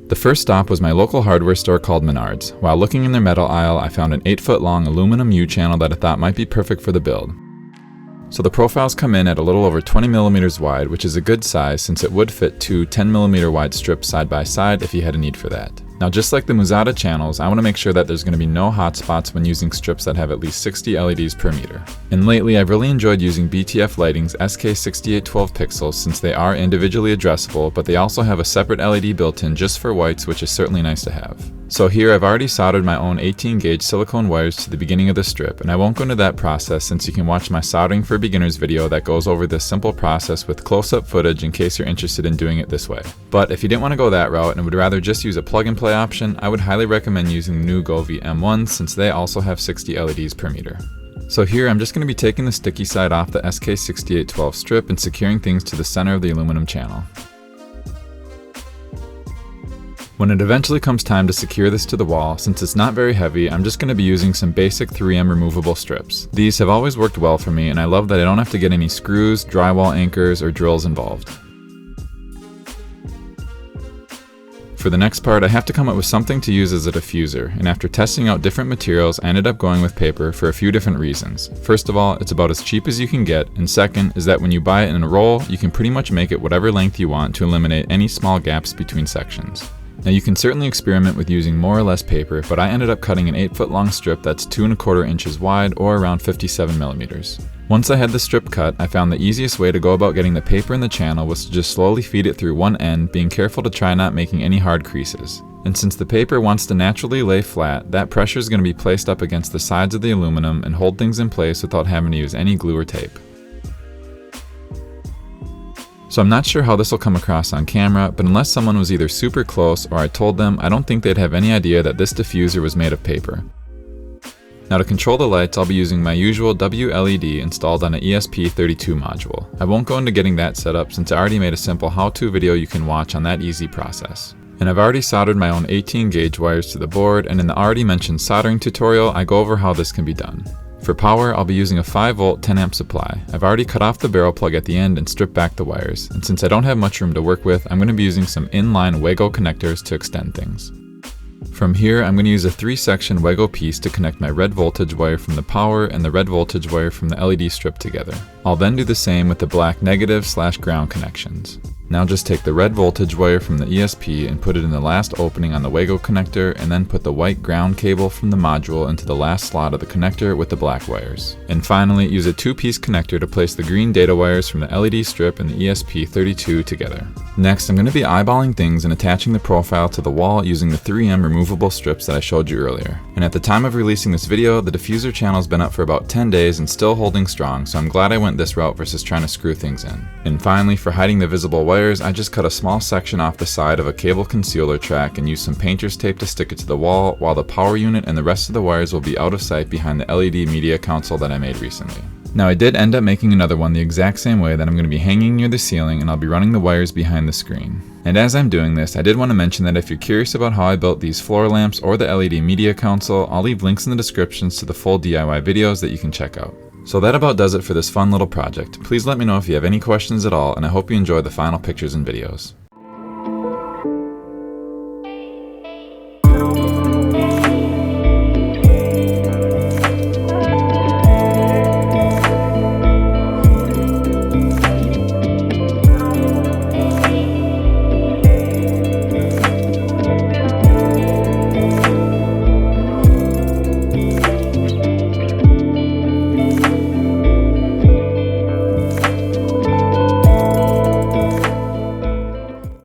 The first stop was my local hardware store called Menards. While looking in their metal aisle, I found an 8-foot long aluminum U-channel that I thought might be perfect for the build. So the profiles come in at a little over 20 millimeters wide, which is a good size since it would fit two 10 millimeter wide strips side by side if you had a need for that. Now, just like the Muzata channels, I want to make sure that there's going to be no hot spots when using strips that have at least 60 LEDs per meter. And lately, I've really enjoyed using BTF Lighting's SK6812 pixels since they are individually addressable, but they also have a separate LED built in just for whites, which is certainly nice to have. So here, I've already soldered my own 18 gauge silicone wires to the beginning of the strip, and I won't go into that process since you can watch my soldering for beginners video that goes over this simple process with close-up footage in case you're interested in doing it this way. But if you didn't want to go that route and would rather just use a plug-and-play option, I would highly recommend using the new Govee M1 since they also have 60 LEDs per meter. So here I'm just going to be taking the sticky side off the SK6812 strip and securing things to the center of the aluminum channel. When it eventually comes time to secure this to the wall, since it's not very heavy, I'm just going to be using some basic 3M removable strips. These have always worked well for me, and I love that I don't have to get any screws, drywall anchors, or drills involved. For the next part, I have to come up with something to use as a diffuser, and after testing out different materials, I ended up going with paper for a few different reasons. First of all, it's about as cheap as you can get, and second is that when you buy it in a roll, you can pretty much make it whatever length you want to eliminate any small gaps between sections. Now you can certainly experiment with using more or less paper, but I ended up cutting an 8-foot long strip that's 2¼ inches wide or around 57 millimeters. Once I had the strip cut, I found the easiest way to go about getting the paper in the channel was to just slowly feed it through one end, being careful to try not making any hard creases. And since the paper wants to naturally lay flat, that pressure is going to be placed up against the sides of the aluminum and hold things in place without having to use any glue or tape. So I'm not sure how this will come across on camera, but unless someone was either super close or I told them, I don't think they'd have any idea that this diffuser was made of paper. Now to control the lights, I'll be using my usual WLED installed on an ESP32 module. I won't go into getting that set up since I already made a simple how-to video you can watch on that easy process. And I've already soldered my own 18 gauge wires to the board, and in the already mentioned soldering tutorial, I go over how this can be done. For power, I'll be using a 5-volt 10-amp supply. I've already cut off the barrel plug at the end and stripped back the wires, and since I don't have much room to work with, I'm going to be using some inline Wago connectors to extend things. From here, I'm going to use a 3-section Wago piece to connect my red voltage wire from the power and the red voltage wire from the LED strip together. I'll then do the same with the black negative/ground connections. Now just take the red voltage wire from the ESP and put it in the last opening on the Wago connector, and then put the white ground cable from the module into the last slot of the connector with the black wires. And finally, use a 2-piece connector to place the green data wires from the LED strip and the ESP32 together. Next, I'm going to be eyeballing things and attaching the profile to the wall using the 3M removable strips that I showed you earlier. And at the time of releasing this video, the diffuser channel has been up for about 10 days and still holding strong, so I'm glad I went this route versus trying to screw things in. And finally, for hiding the visible wires, I just cut a small section off the side of a cable concealer track and used some painter's tape to stick it to the wall, while the power unit and the rest of the wires will be out of sight behind the LED media console that I made recently. Now I did end up making another one the exact same way that I'm going to be hanging near the ceiling, and I'll be running the wires behind the screen. And as I'm doing this, I did want to mention that if you're curious about how I built these floor lamps or the LED media console, I'll leave links in the descriptions to the full DIY videos that you can check out. So that about does it for this fun little project. Please let me know if you have any questions at all, and I hope you enjoy the final pictures and videos.